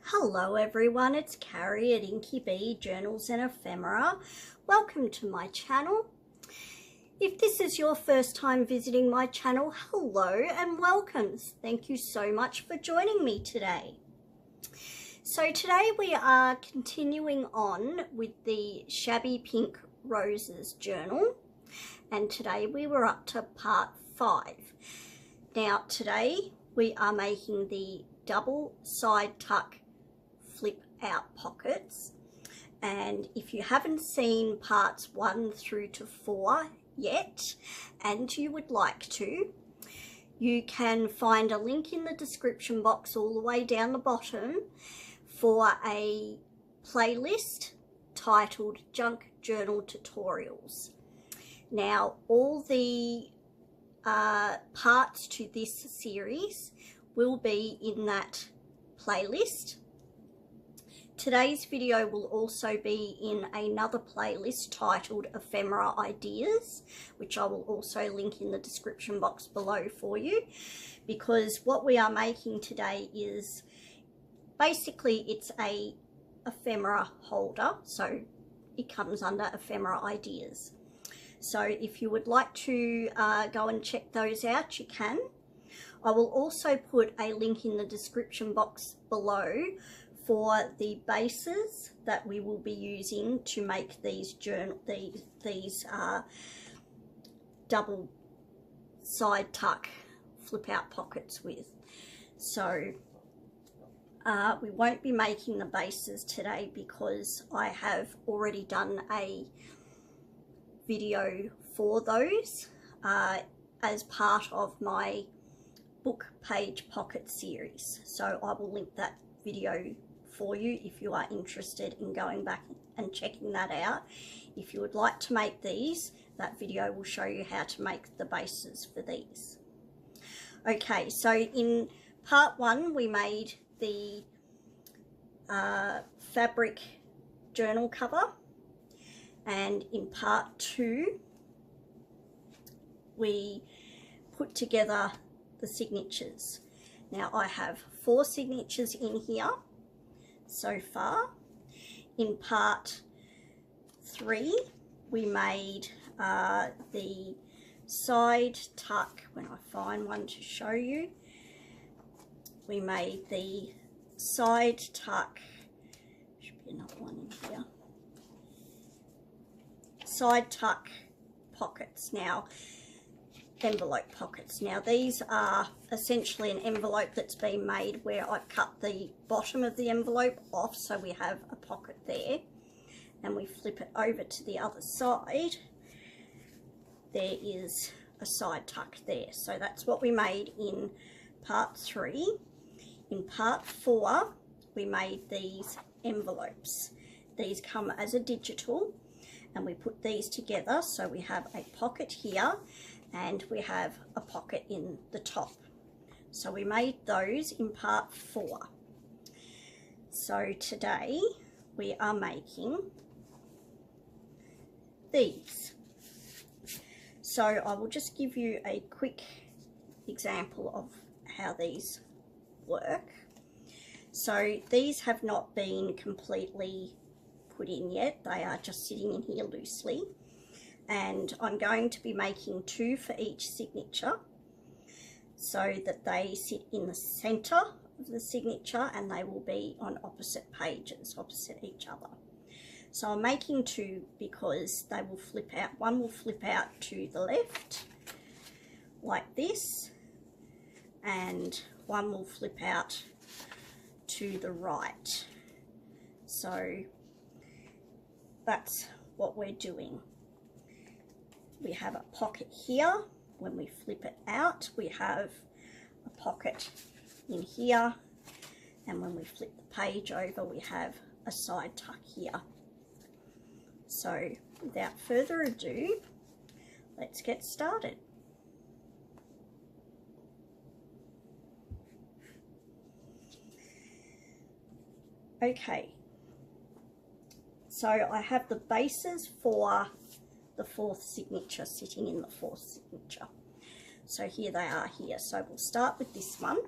Hello everyone, it's Carrie at Inky Bee Journals and Ephemera. Welcome to my channel. If this is your first time visiting my channel, hello and welcome. Thank you so much for joining me today. So today we are continuing on with the Shabby Pink Roses journal, and today we were up to part 5. Now today we are making the double side tuck flip out pockets, and if you haven't seen parts 1 through to 4 yet and you would like to, you can find a link in the description box all the way down the bottom for a playlist titled Junk Journal Tutorials. Now all the parts to this series will be in that playlist. Today's video will also be in another playlist titled Ephemera Ideas, which I will also link in the description box below for you, because what we are making today is basically it's a ephemera holder, so it comes under Ephemera Ideas. So if you would like to go and check those out, you can. I will also put a link in the description box below for the bases that we will be using to make these double side tuck flip out pockets with. So we won't be making the bases today because I have already done a video for those as part of my book page pocket series. So I will link that video for you if you are interested in going back and checking that out. If you would like to make these, that video will show you how to make the bases for these. Okay, so in part 1 we made the fabric journal cover, and in part 2 we put together the signatures. Now I have 4 signatures in here so far. In part 3 we made the side tuck. When I find one to show you, we made the side tuck, should be another one in here, side tuck pockets. Now envelope pockets. Now these are essentially an envelope that's been made where I've cut the bottom of the envelope off, so we have a pocket there, and we flip it over to the other side. There is a side tuck there. So that's what we made in part 3. In part 4 we made these envelopes. These come as a digital, and we put these together, so we have a pocket here and we have a pocket in the top. So we made those in part 4. So today we are making these. So I will just give you a quick example of how these work. So these have not been completely put in yet. They are just sitting in here loosely. And I'm going to be making 2 for each signature so that they sit in the center of the signature, and they will be on opposite pages, opposite each other. So I'm making 2 because they will flip out. One will flip out to the left like this, and one will flip out to the right. So that's what we're doing. We have a pocket here. When we flip it out, we have a pocket in here, and when we flip the page over, we have a side tuck here. So without further ado, let's get started. Okay, so I have the bases for the 4th signature sitting in the 4th signature. So here they are here. So we'll start with this one,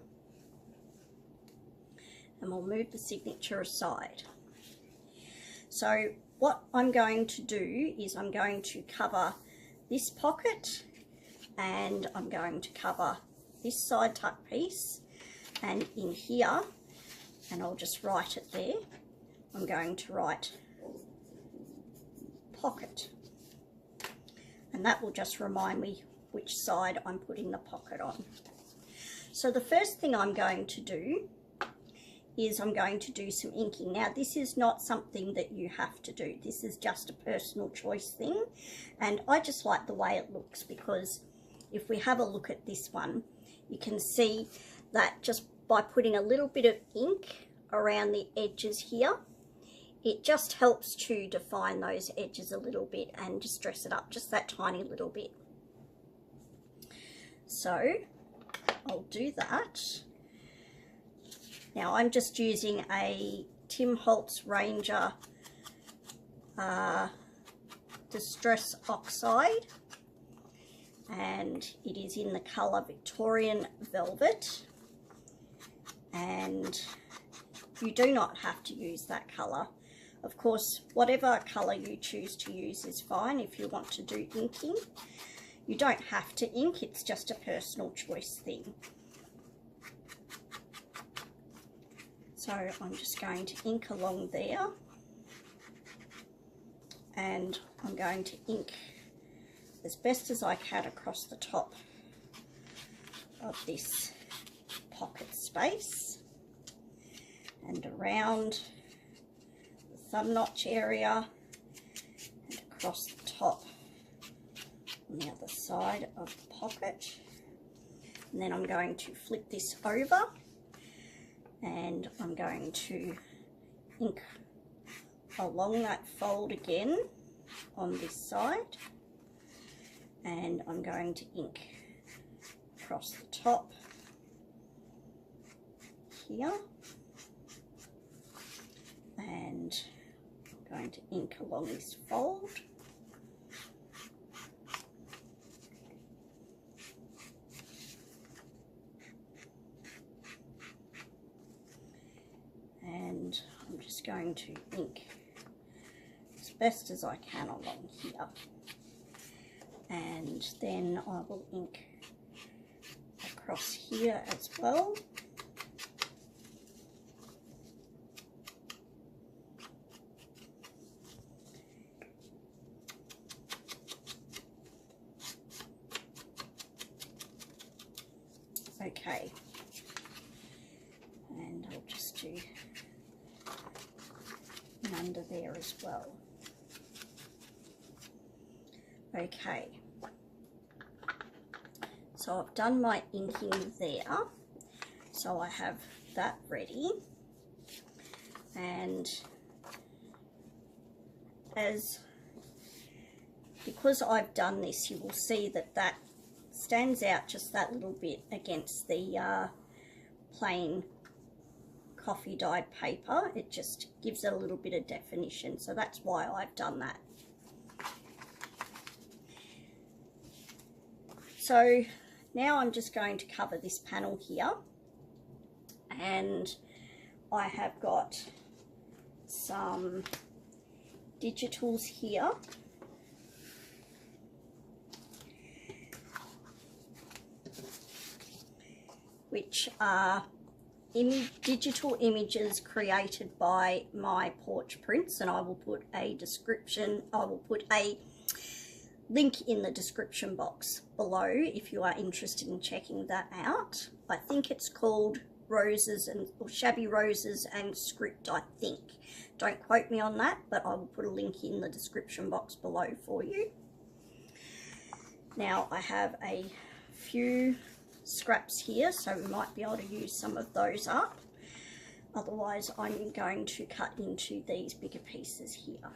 and we'll move the signature aside. So what I'm going to do is I'm going to cover this pocket, and I'm going to cover this side tuck piece, and in here, and I'll just write it there, I'm going to write pocket, and that will just remind me which side I'm putting the pocket on. So the first thing I'm going to do is I'm going to do some inking. Now this is not something that you have to do, this is just a personal choice thing, and I just like the way it looks, because if we have a look at this one, you can see that just by putting a little bit of ink around the edges here, it just helps to define those edges a little bit and just dress it up just that tiny little bit. So I'll do that. Now I'm just using a Tim Holtz Ranger Distress Oxide, and it is in the colour Victorian Velvet, and you do not have to use that colour. Of course, whatever colour you choose to use is fine if you want to do inking. You don't have to ink, it's just a personal choice thing. So I'm just going to ink along there, and I'm going to ink as best as I can across the top of this pocket space and around the thumb notch area and across the top on the other side of the pocket. And then I'm going to flip this over, and I'm going to ink along that fold again on this side, and I'm going to ink across the top here, and I'm going to ink along this fold, and I'm just going to ink as best as I can along here, and then I will ink across here as well. Okay, and I'll just do under there as well. Okay, so I've done my inking there, so I have that ready, and because I've done this, you will see that that stands out just that little bit against the plain coffee dyed paper. It just gives it a little bit of definition, so that's why I've done that. So now I'm just going to cover this panel here, and I have got some digitals here, which are digital images created by My Porch Prints, and I will put a link in the description box below if you are interested in checking that out. I think it's called Shabby Roses and Script, I think. Don't quote me on that, but I will put a link in the description box below for you. Now I have a few scraps here, so we might be able to use some of those up. Otherwise I'm going to cut into these bigger pieces here.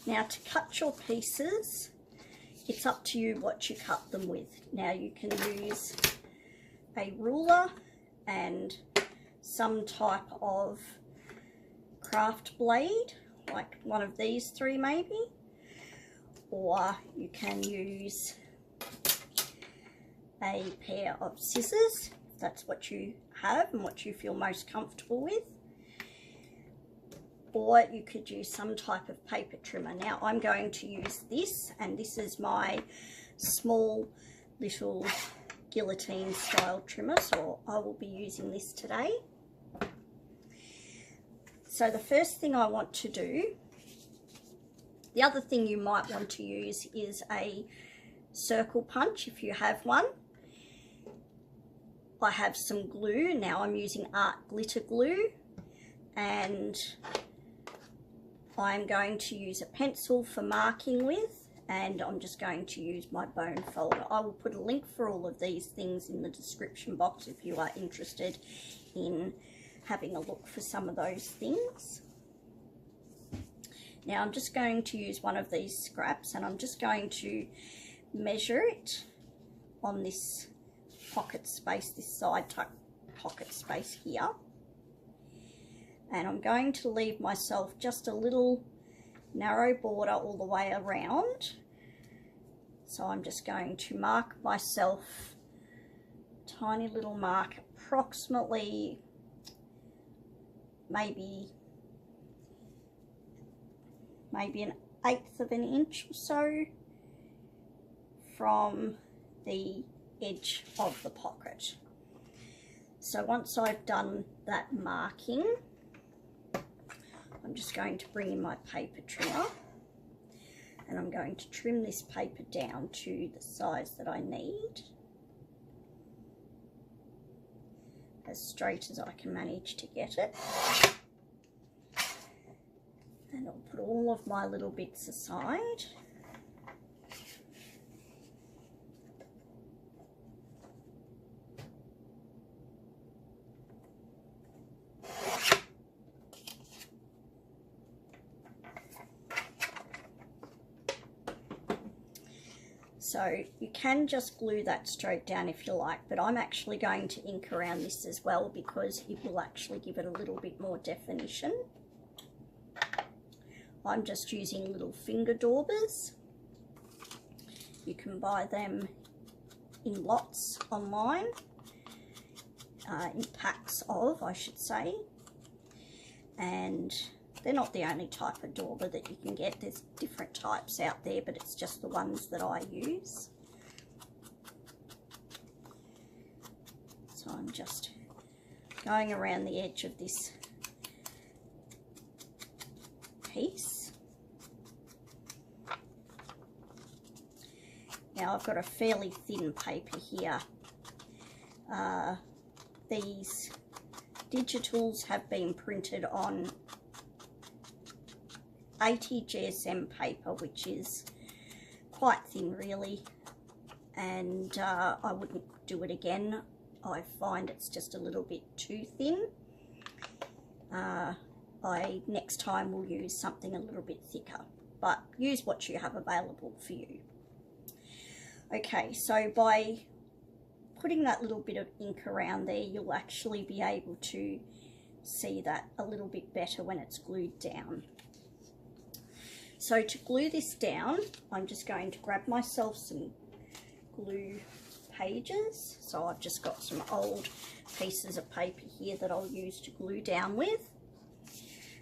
Now to cut your pieces, it's up to you what you cut them with. Now you can use a ruler and some type of craft blade, like one of these three maybe, or you can use a pair of scissors if that's what you have and what you feel most comfortable with, or you could use some type of paper trimmer. Now I'm going to use this, and this is my small little guillotine style trimmer, so I will be using this today. So the first thing I want to do, the other thing you might want to use is a circle punch if you have one. I have some glue. Now I'm using art glitter glue, and I'm going to use a pencil for marking with, and I'm just going to use my bone folder. I will put a link for all of these things in the description box if you are interested in having a look for some of those things. Now I'm just going to use one of these scraps, and I'm just going to measure it on this pocket space, this side tuck pocket space here. And I'm going to leave myself just a little narrow border all the way around. So I'm just going to mark myself a tiny little mark, approximately maybe an 1/8 of an inch or so from the edge of the pocket. So once I've done that marking, I'm just going to bring in my paper trimmer, and I'm going to trim this paper down to the size that I need, as straight as I can manage to get it. And I'll put all of my little bits aside. So you can just glue that straight down if you like, but I'm actually going to ink around this as well because it will actually give it a little bit more definition. I'm just using little finger daubers. You can buy them in lots online, in packs of, I should say, and they're not the only type of dauber that you can get. There's different types out there, but it's just the ones that I use. So I'm just going around the edge of this piece. Now I've got a fairly thin paper here. These digitals have been printed on 80 GSM paper, which is quite thin really, and I wouldn't do it again. I find it's just a little bit too thin. I next time will use something a little bit thicker, but use what you have available for you. Okay, so by putting that little bit of ink around there, you'll actually be able to see that a little bit better when it's glued down. So to glue this down, I'm just going to grab myself some glue pages. So I've just got some old pieces of paper here that I'll use to glue down with.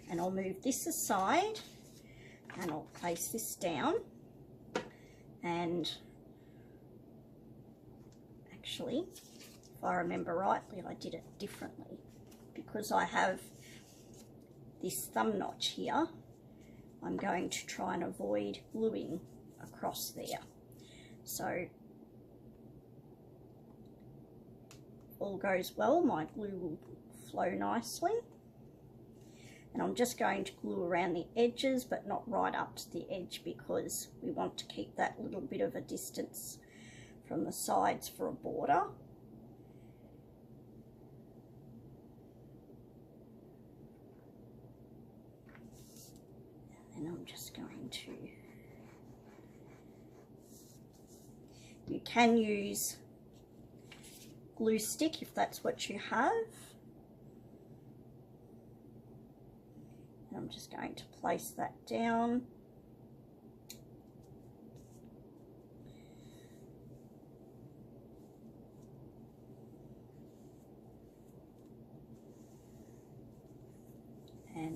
And I'll move this aside and I'll place this down. And actually, if I remember rightly, I did it differently because I have this thumb notch here. I'm going to try and avoid gluing across there. So all goes well, my glue will flow nicely. And I'm just going to glue around the edges, but not right up to the edge because we want to keep that little bit of a distance from the sides for a border. And I'm just going to, you can use glue stick if that's what you have. And I'm just going to place that down.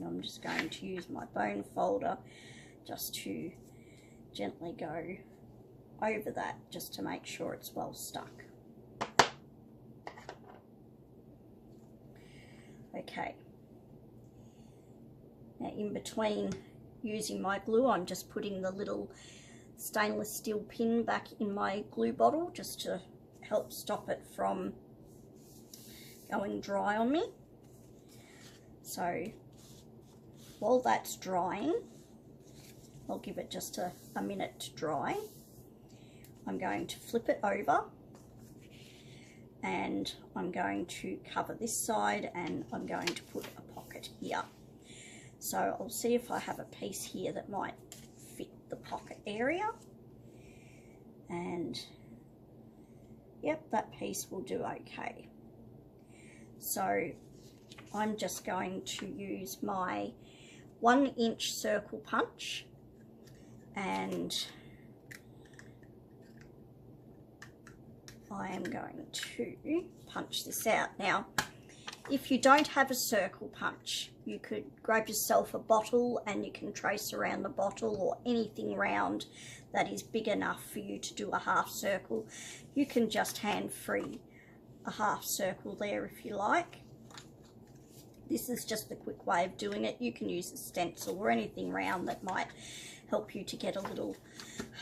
I'm just going to use my bone folder just to gently go over that, just to make sure it's well stuck. Okay. Now in between using my glue, I'm just putting the little stainless steel pin back in my glue bottle just to help stop it from going dry on me. So while that's drying, I'll give it just a minute to dry. I'm going to flip it over and I'm going to cover this side, and I'm going to put a pocket here. So I'll see if I have a piece here that might fit the pocket area. And yep, that piece will do okay. So I'm just going to use my 1-inch circle punch, and I am going to punch this out. Now, if you don't have a circle punch, you could grab yourself a bottle and you can trace around the bottle, or anything round that is big enough for you to do a half circle. You can just hand free a half circle there if you like. This is just a quick way of doing it. You can use a stencil or anything round that might help you to get a little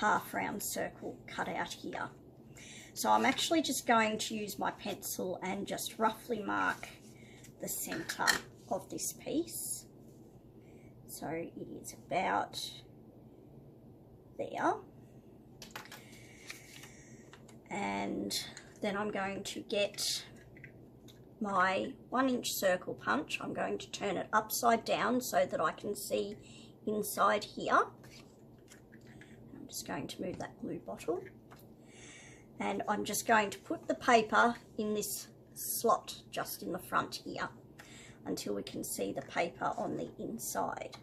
half round circle cut out here. So I'm actually just going to use my pencil and just roughly mark the center of this piece. So it is about there. And then I'm going to get my 1-inch circle punch. I'm going to turn it upside down so that I can see inside here. I'm just going to move that glue bottle. And I'm just going to put the paper in this slot just in the front here until we can see the paper on the inside.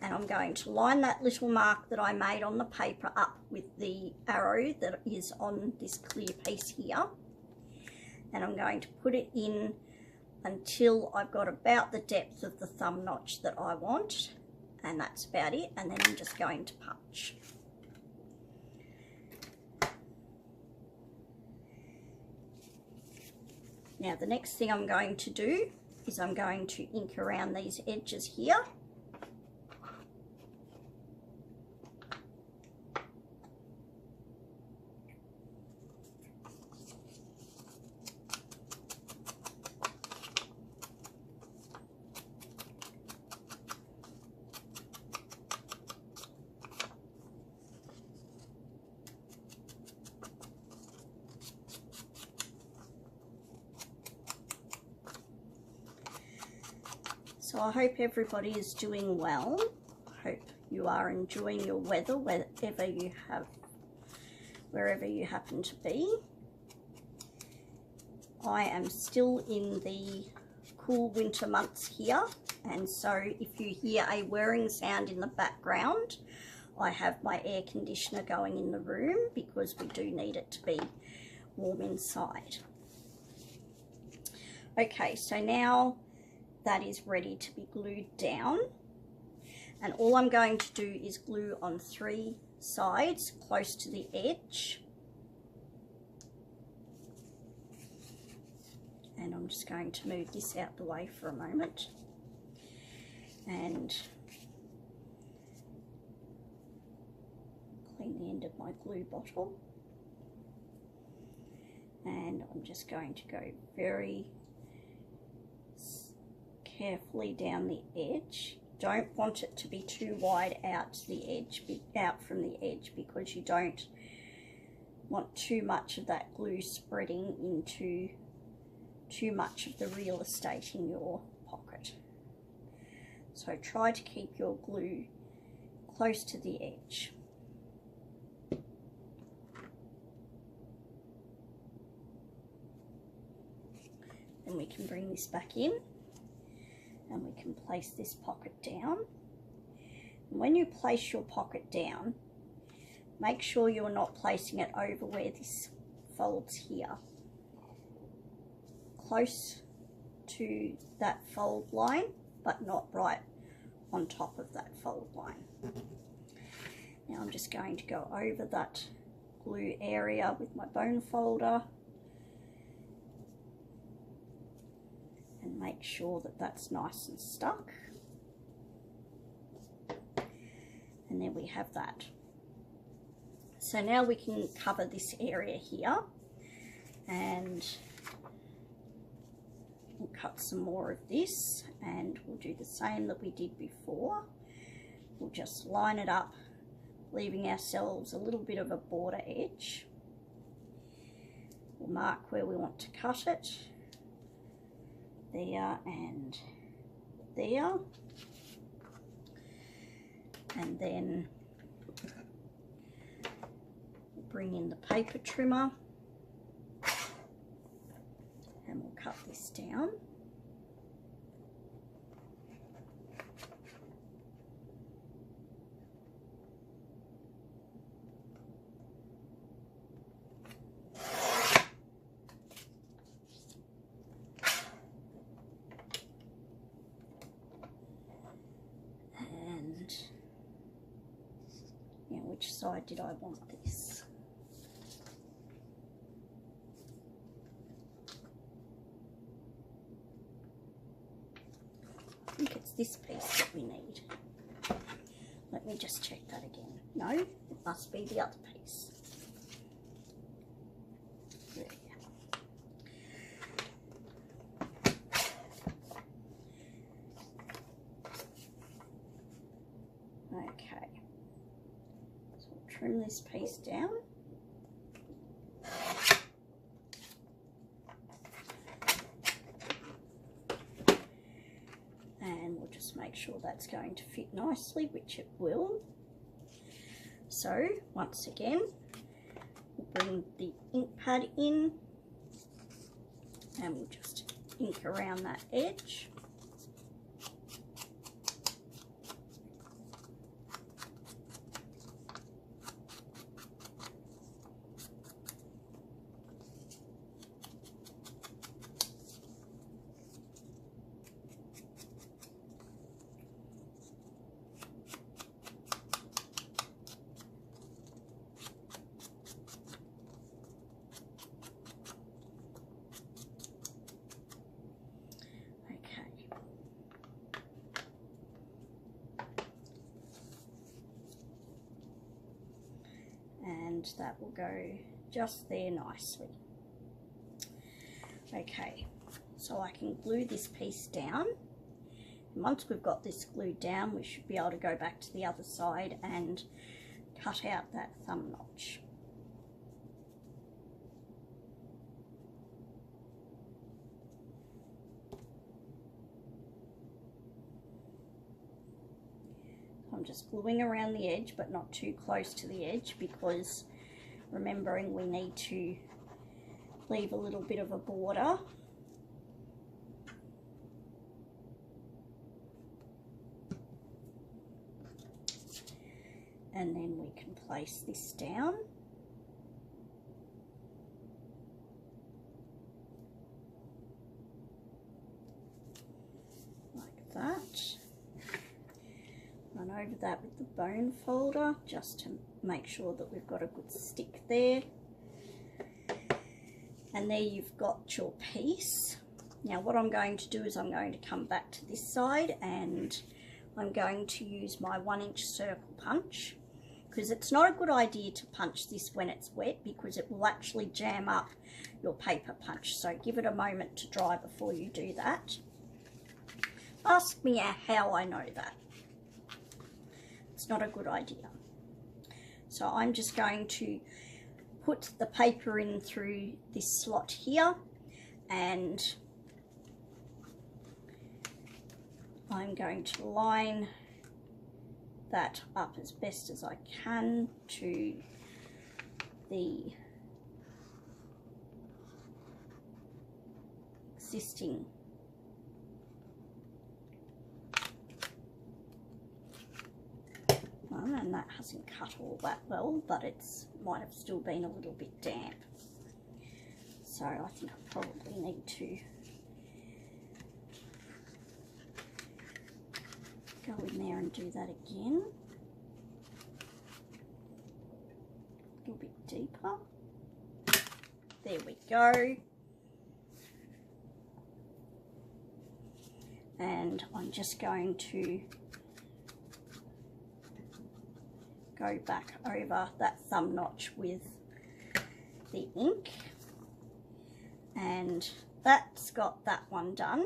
And I'm going to line that little mark that I made on the paper up with the arrow that is on this clear piece here. And I'm going to put it in until I've got about the depth of the thumb notch that I want. And that's about it. And then I'm just going to punch. Now the next thing I'm going to do is I'm going to ink around these edges here. So I hope everybody is doing well. I hope you are enjoying your weather wherever you happen to be. I am still in the cool winter months here, and so if you hear a whirring sound in the background, I have my air conditioner going in the room because we do need it to be warm inside. Okay, so now that is ready to be glued down, and all I'm going to do is glue on 3 sides close to the edge, and I'm just going to move this out the way for a moment and clean the end of my glue bottle, and I'm just going to go very carefully down the edge. Don't want it to be too wide out to the edge, out from the edge, because you don't want too much of that glue spreading into too much of the real estate in your pocket. So try to keep your glue close to the edge. And we can bring this back in, and we can place this pocket down. And when you place your pocket down, make sure you're not placing it over where this folds here. Close to that fold line, but not right on top of that fold line. Now I'm just going to go over that glue area with my bone folder and make sure that that's nice and stuck. And there we have that. So now we can cover this area here, and we'll cut some more of this, and we'll do the same that we did before. We'll just line it up, leaving ourselves a little bit of a border edge. We'll mark where we want to cut it, there and there, and then we'll bring in the paper trimmer and we'll cut this down. Which side did I want this? I think it's this piece that we need. Let me just check that again. No, it must be the other piece. There we go. Okay. Trim this piece down. And we'll just make sure that's going to fit nicely, which it will. So once again, we'll bring the ink pad in and we'll just ink around that edge. And that will go just there nicely. Okay, so I can glue this piece down. And once we've got this glued down, we should be able to go back to the other side and cut out that thumb notch. I'm just gluing around the edge, but not too close to the edge, because remembering we need to leave a little bit of a border. And then we can place this down. Like that. Run over that with the bone folder just to make sure that we've got a good stick there. And there you've got your piece. Now what I'm going to do is I'm going to come back to this side and I'm going to use my 1-inch circle punch, because it's not a good idea to punch this when it's wet, because it will actually jam up your paper punch. So give it a moment to dry before you do that. Ask me how I know that. It's not a good idea. So I'm just going to put the paper in through this slot here, and I'm going to line that up as best as I can to the existing one, and that hasn't cut all that well, but it's might have still been a little bit damp. So I think I probably need to Go in there and do that again. A little bit deeper. There we go. And I'm just going to go back over that thumb notch with the ink, and that's got that one done.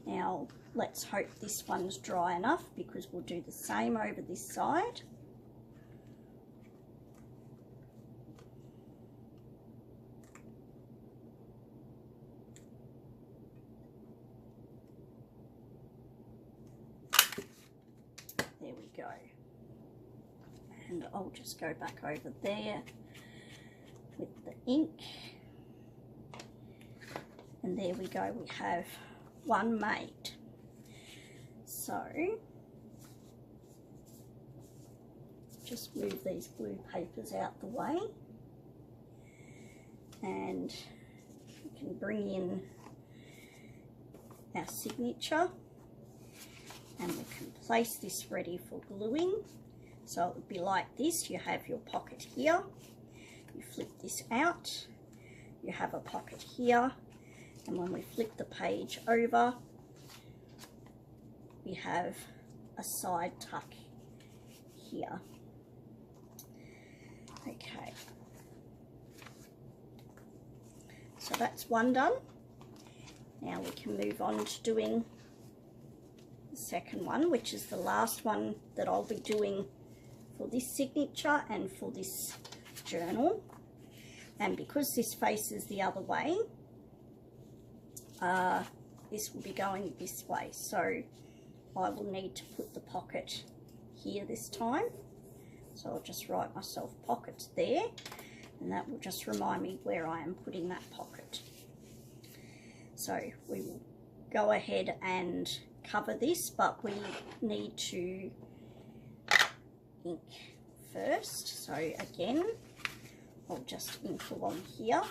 Now let's hope this one's dry enough, because we'll do the same over this side. There we go. And I'll just go back over there with the ink. And there we go, we have one made. So just move these blue papers out the way, and we can bring in our signature, and we can place this ready for gluing. So it would be like this. You have your pocket here, you flip this out, you have a pocket here, and when we flip the page over, we have a side tuck here. Okay, so that's one done. Now we can move on to doing the second one, which is the last one that I'll be doing for this signature and for this journal. And because this faces the other way, this will be going this way, so I will need to put the pocket here this time. So I'll just write myself pocket there, and that will just remind me where I am putting that pocket. So we will go ahead and cover this, but we need to ink first. So again, I'll just ink along here.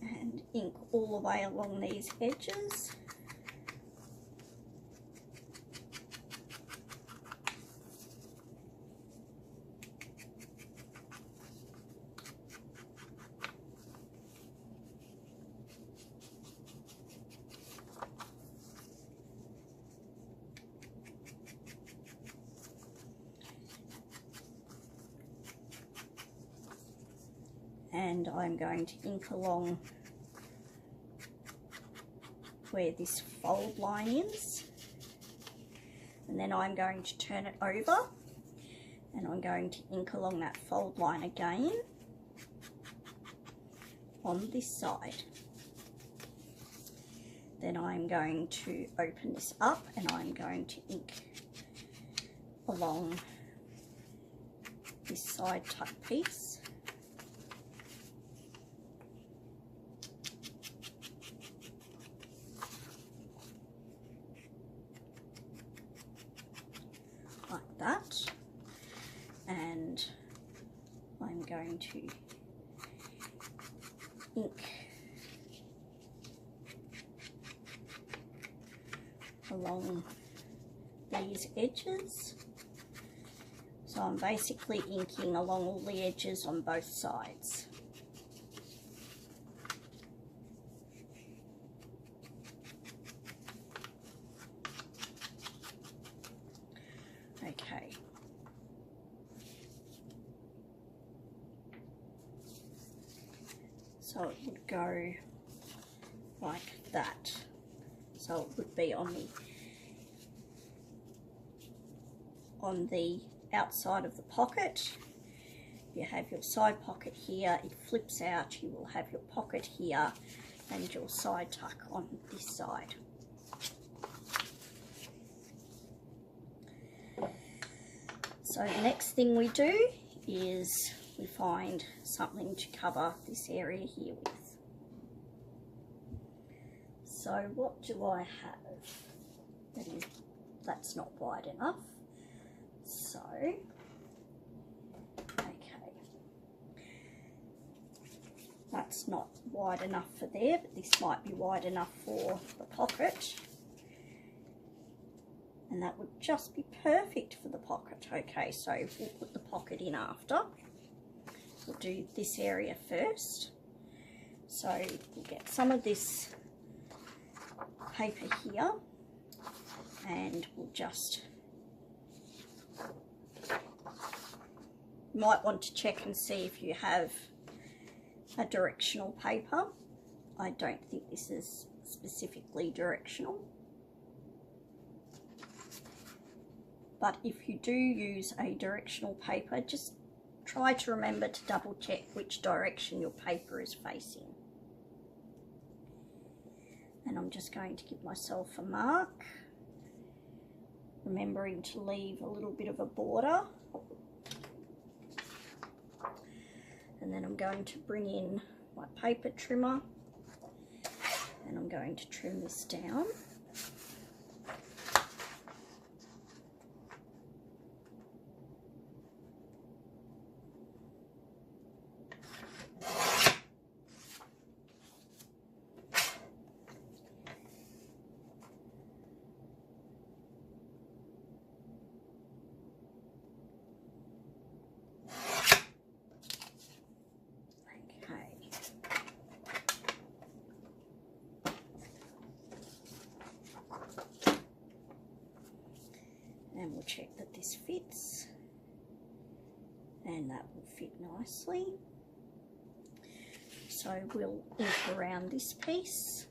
And ink all the way along these edges. And I'm going to ink along where this fold line is, and then I'm going to turn it over, and I'm going to ink along that fold line again on this side. Then I'm going to open this up, and I'm going to ink along this side tuck piece. Like that, and I'm going to ink along these edges. So I'm basically inking along all the edges on both sides. Okay. So it would go like that. So it would be on the outside of the pocket. You have your side pocket here, it flips out, you will have your pocket here and your side tuck on this side. So the next thing we do is we find something to cover this area here with. So what do I have? That's not wide enough. So, okay. That's not wide enough for there, but this might be wide enough for the pocket. And that would just be perfect for the pocket. Okay, so we'll put the pocket in after. We'll do this area first. So we'll get some of this paper here and we'll just, you might want to check and see if you have a directional paper. I don't think this is specifically directional. But if you do use a directional paper, just try to remember to double check which direction your paper is facing. And I'm just going to give myself a mark, remembering to leave a little bit of a border. And then I'm going to bring in my paper trimmer and I'm going to trim this down. And we'll check that this fits, and that will fit nicely. So we'll ink around this piece.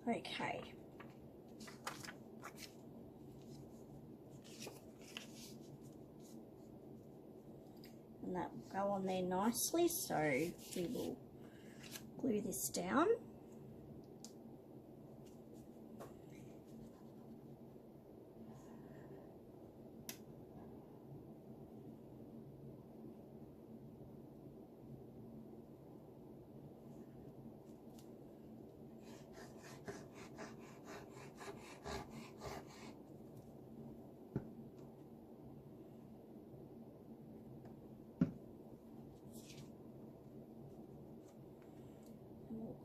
Okay. And that will go on there nicely, so we will glue this down.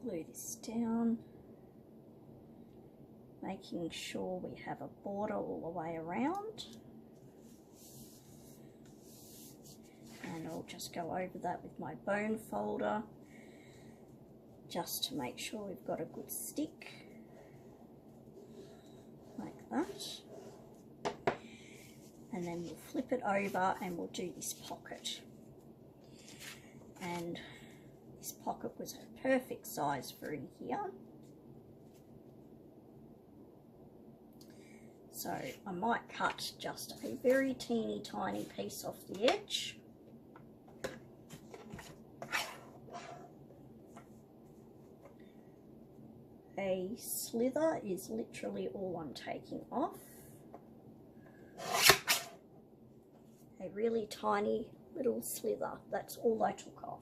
Glue this down, making sure we have a border all the way around, and I'll just go over that with my bone folder just to make sure we've got a good stick like that, and then we'll flip it over and we'll do this pocket. And this pocket was a perfect size for in here. So I might cut just a very teeny tiny piece off the edge. A slither is literally all I'm taking off. A really tiny little slither, that's all I took off.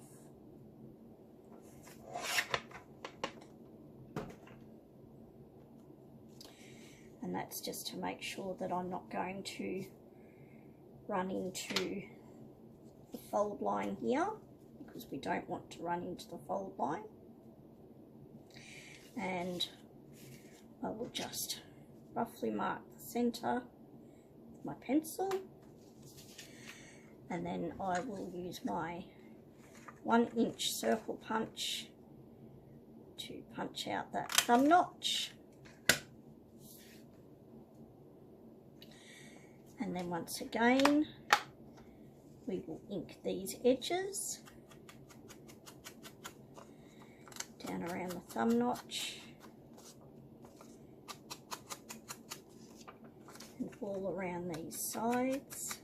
And that's just to make sure that I'm not going to run into the fold line here, because we don't want to run into the fold line. And I will just roughly mark the centre with my pencil, and then I will use my 1-inch circle punch to punch out that thumb notch. And then once again, we will ink these edges down around the thumb notch. all around these sides.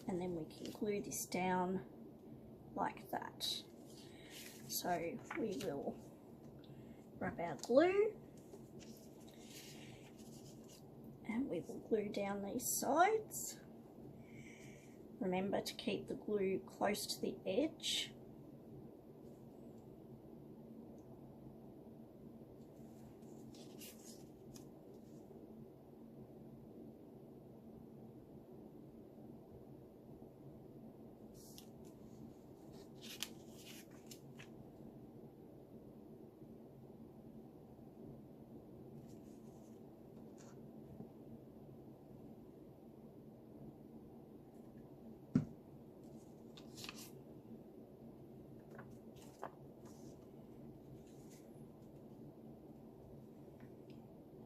And then we can glue this down like that. So we will rub our glue and we will glue down these sides. Remember to keep the glue close to the edge.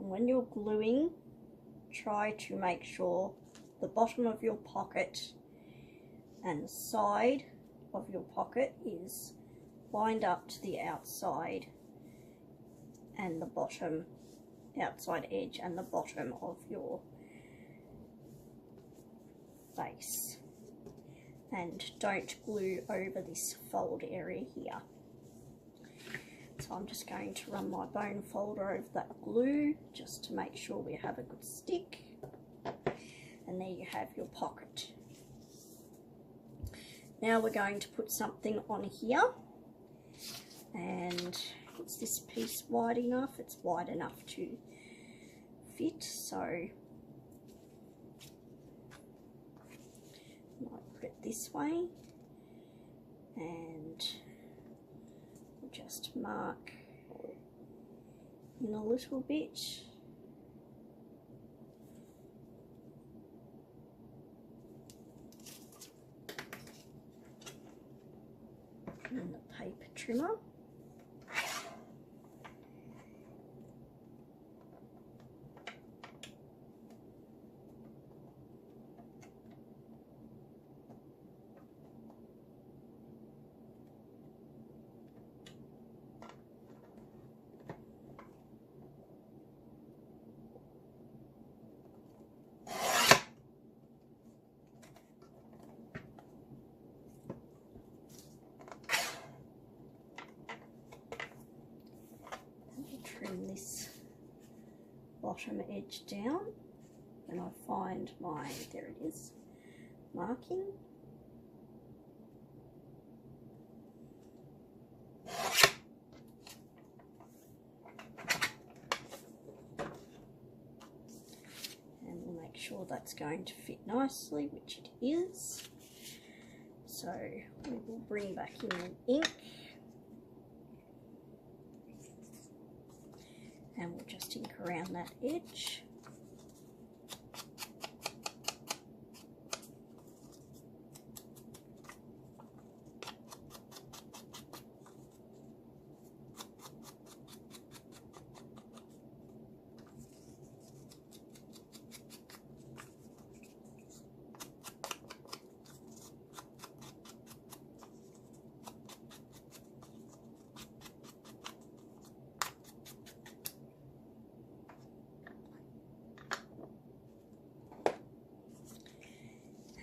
When you're gluing, try to make sure the bottom of your pocket and the side of your pocket is lined up to the outside and the bottom, outside edge and the bottom of your face. And don't glue over this fold area here. So I'm just going to run my bone folder over that glue just to make sure we have a good stick. And there you have your pocket. Now we're going to put something on here. And is this piece wide enough? It's wide enough to fit, so I might put it this way. And just mark in a little bit. And the paper trimmer. Trim this bottom edge down and I find my, there it is, marking. And we'll make sure that's going to fit nicely, which it is. So we will bring back in the ink. And we'll just ink around that edge.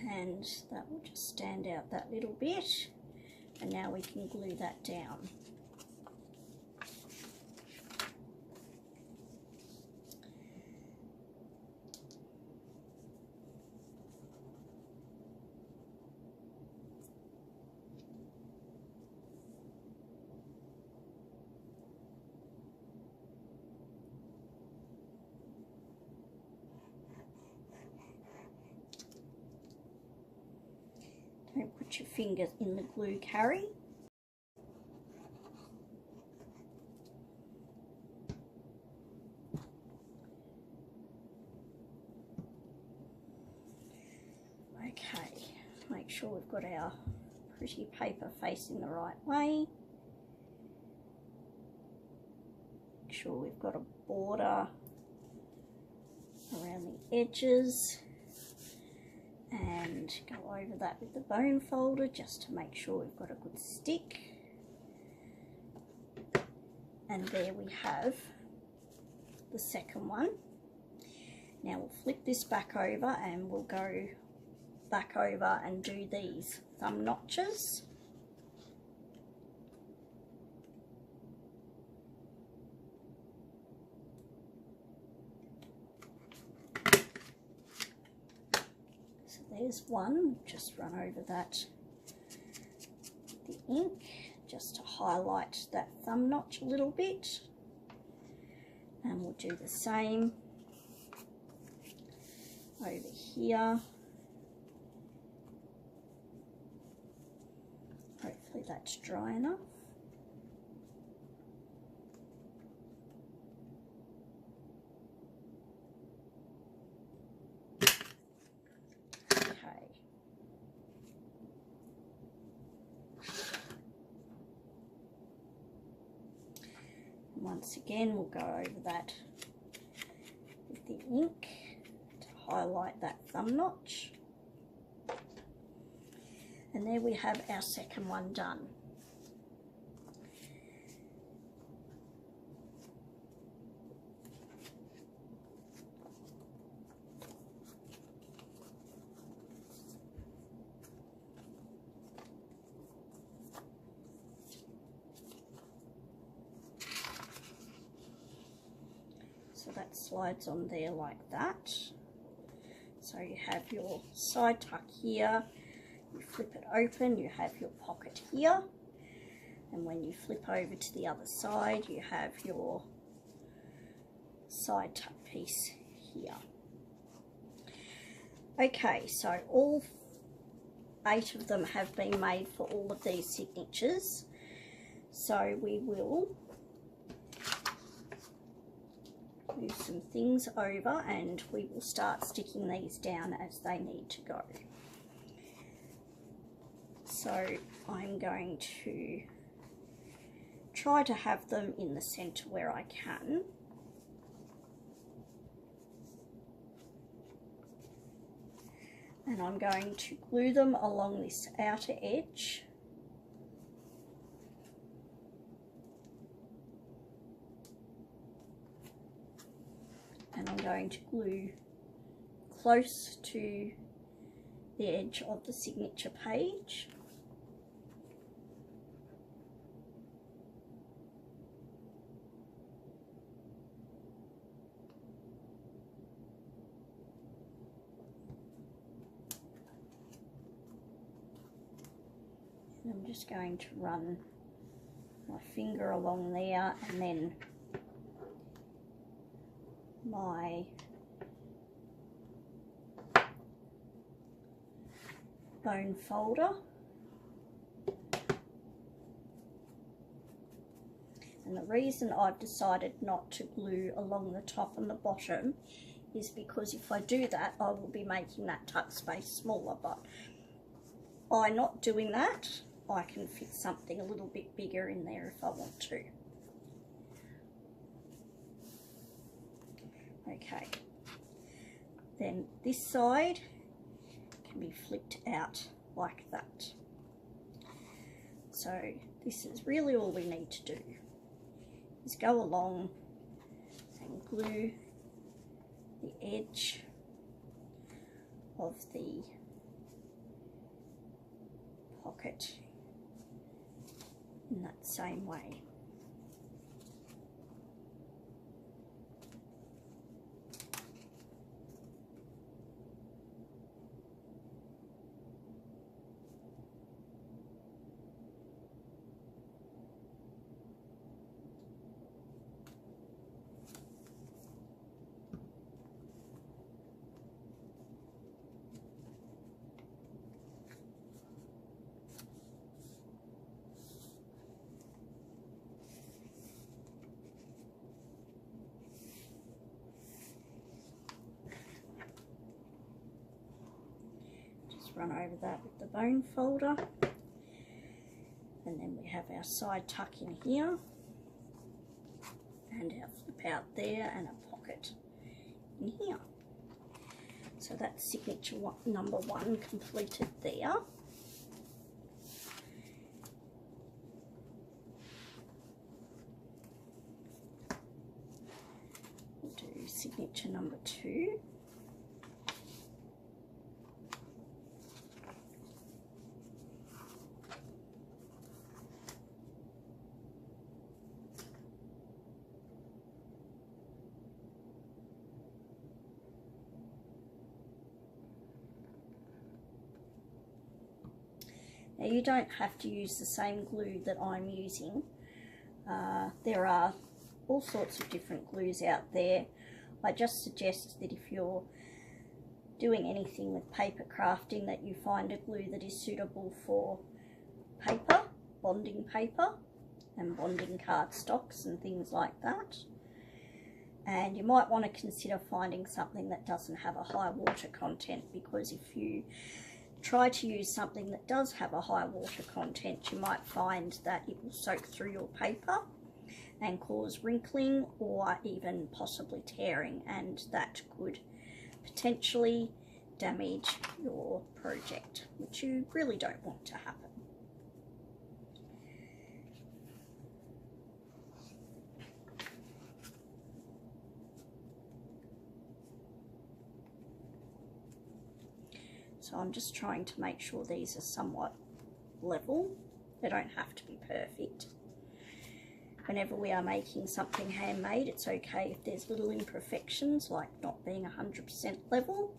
And that will just stand out that little bit, and now we can glue that down. Don't put your fingers in the glue, Carrie. Okay, make sure we've got our pretty paper facing the right way. Make sure we've got a border around the edges, and go over that with the bone folder just to make sure we've got a good stick. And there we have the second one. Now we'll flip this back over and we'll go back over and do these thumb notches. So there's one, just run over that with the ink just to highlight that thumb notch a little bit, and we'll do the same over here. Hopefully that's dry enough. Okay. Once again, we'll go over that with the ink to highlight that thumb notch. And there we have our second one done. So that slides on there like that. So you have your side tuck here, you flip it open, you have your pocket here, and when you flip over to the other side you have your side tuck piece here. Okay, so all 8 of them have been made for all of these signatures. So we will move some things over and we will start sticking these down as they need to go. So I'm going to try to have them in the center where I can. And I'm going to glue them along this outer edge. And I'm going to glue close to the edge of the signature page. And I'm just going to run my finger along there and then my bone folder, and the reason I've decided not to glue along the top and the bottom is because if I do that I will be making that tuck space smaller, but by not doing that I can fit something a little bit bigger in there if I want to. Okay, then this side can be flipped out like that. So this is really all we need to do, is go along and glue the edge of the pocket in that same way. Run over that with the bone folder, and then we have our side tuck in here, and find our flip out there and a pocket in here. So that's signature number 1 completed there. We'll do signature number 2. Now you don't have to use the same glue that I'm using. There are all sorts of different glues out there. I just suggest that if you're doing anything with paper crafting, that you find a glue that is suitable for paper, bonding paper and bonding cardstocks and things like that. And you might want to consider finding something that doesn't have a high water content, because if you try to use something that does have a high water content, you might find that it will soak through your paper and cause wrinkling or even possibly tearing, and that could potentially damage your project, which you really don't want to happen. So I'm just trying to make sure these are somewhat level. They don't have to be perfect. Whenever we are making something handmade, it's okay if there's little imperfections, like not being 100% level,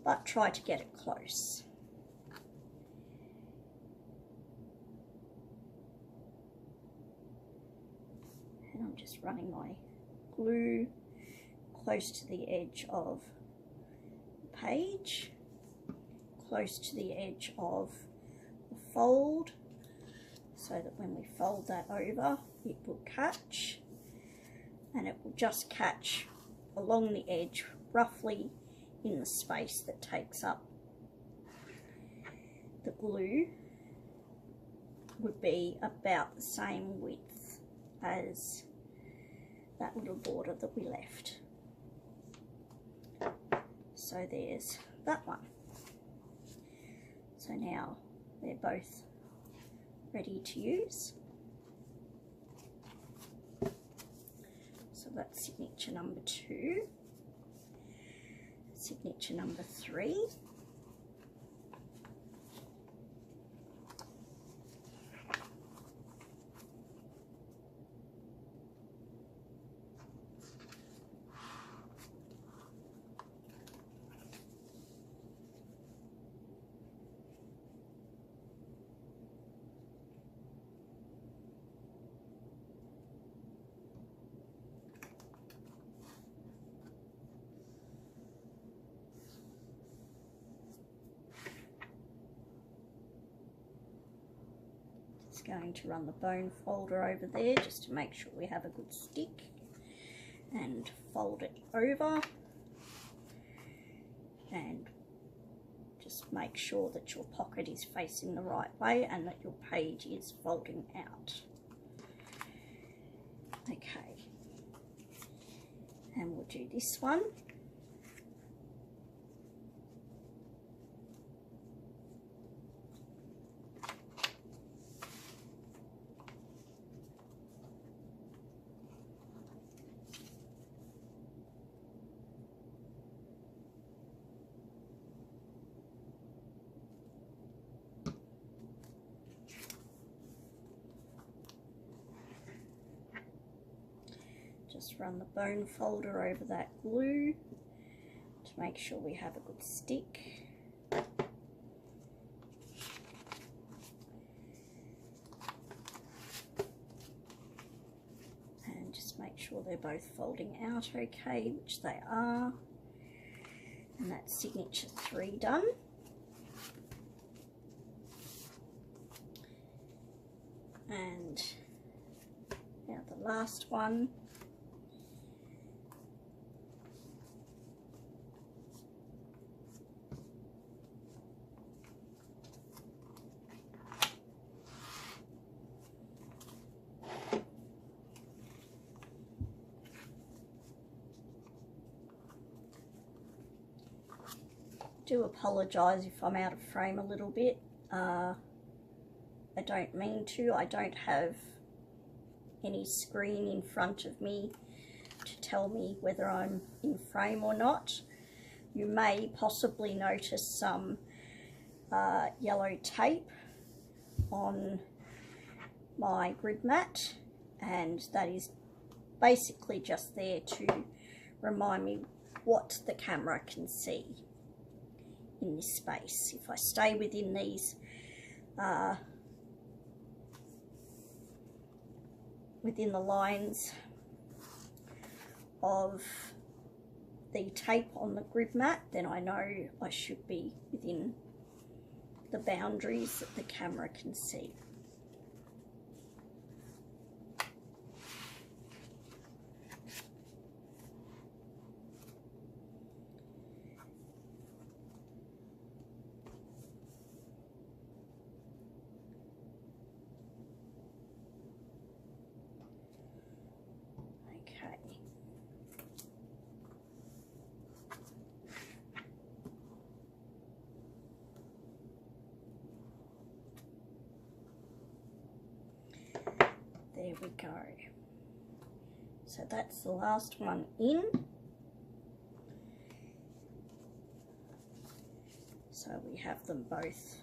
but try to get it close. And I'm just running my glue close to the edge of page, close to the edge of the fold, so that when we fold that over, it will catch, and it will just catch along the edge, roughly in the space that takes up the glue. Would be about the same width as that little border that we left. So there's that one. So now they're both ready to use. So that's signature number 2, signature number 3. Going to run the bone folder over there just to make sure we have a good stick, and fold it over, and just make sure that your pocket is facing the right way and that your page is folding out. Okay, and we'll do this one. Just run the bone folder over that glue to make sure we have a good stick. And just make sure they're both folding out okay, which they are. And that's signature 3 done. And now the last one. do apologise if I'm out of frame a little bit. I don't mean to. I don't have any screen in front of me to tell me whether I'm in frame or not. You may possibly notice some yellow tape on my grid mat, and that is basically just there to remind me what the camera can see in this space. If I stay within these within the lines of the tape on the grid mat, then I know I should be within the boundaries that the camera can see. There we go. So that's the last one in. So we have them both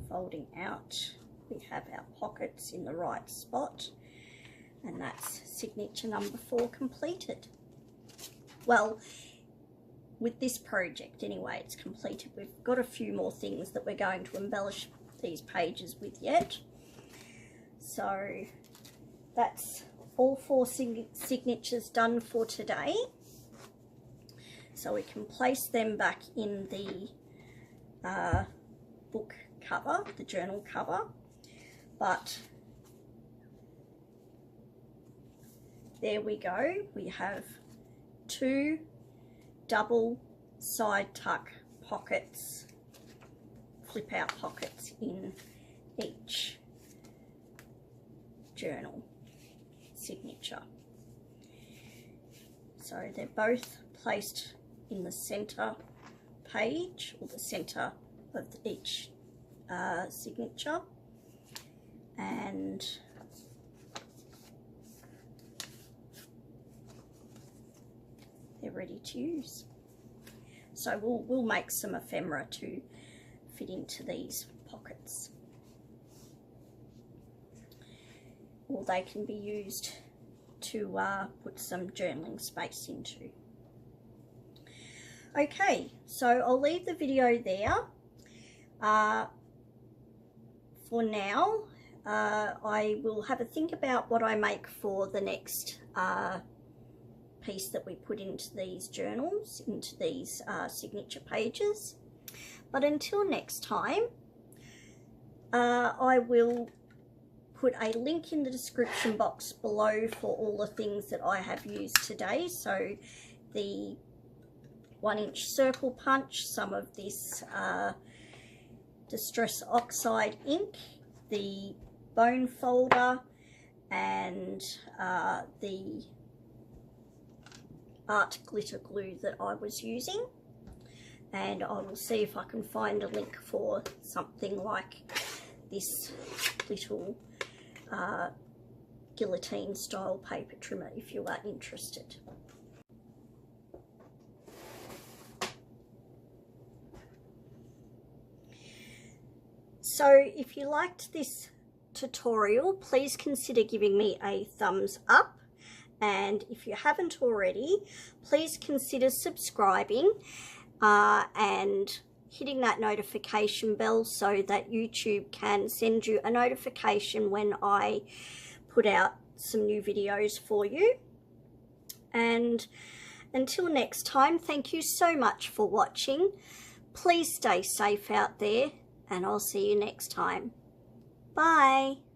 folding out. We have our pockets in the right spot, and that's signature number 4 completed. Well, with this project anyway, it's completed. We've got a few more things that we're going to embellish these pages with yet. So that's all 4 signatures done for today. So we can place them back in the book cover, the journal cover. But there we go. We have 2 double side tuck pockets, flip out pockets in each journal signature. So they're both placed in the center page, or the center of each signature, and they're ready to use. So we'll make some ephemera to fit into these pockets, or they can be used to put some journaling space into. Okay, so I'll leave the video there for now. I will have a think about what I make for the next piece that we put into these journals, into these signature pages. But until next time, I will put a link in the description box below for all the things that I have used today. So the 1-inch circle punch, some of this Distress Oxide ink, the bone folder, and the art glitter glue that I was using. And I will see if I can find a link for something like this little guillotine style paper trimmer if you are interested. So if you liked this tutorial, please consider giving me a thumbs up, and if you haven't already, please consider subscribing and hitting that notification bell so that YouTube can send you a notification when I put out some new videos for you. And until next time, thank you so much for watching. Please stay safe out there, and I'll see you next time. Bye.